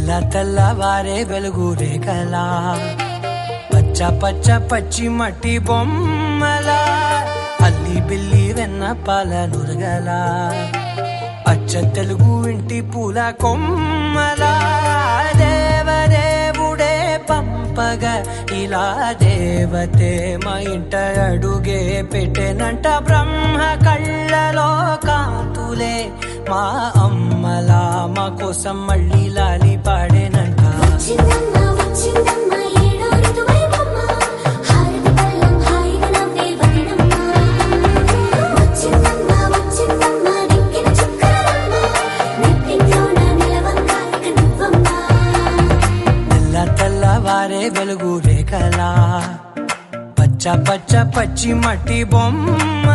తెల్ల తెల్లవారే వెలుగు రేఖలా పచ్చ పచ్చ పచ్చి మట్టి బొమ్మలా అల్లి బిల్లి వెన్న పాల నురగలా అచ్చ తెలుగు ఇంటి పూల కొమ్మలా దేవదేవుడే పంపగా ఇలా దేవతే మా ఇంట అడుగే పెట్టెనంట బ్రహ్మ కళ్ళలో కాంతులే మా అమ్మలా మా కోసం మళ్ళీ లాలి పాడేనంట. తెల్లవారే వెలుగు రేఖలా పచ్చ పచ్చ పచ్చి మట్టి బొమ్మ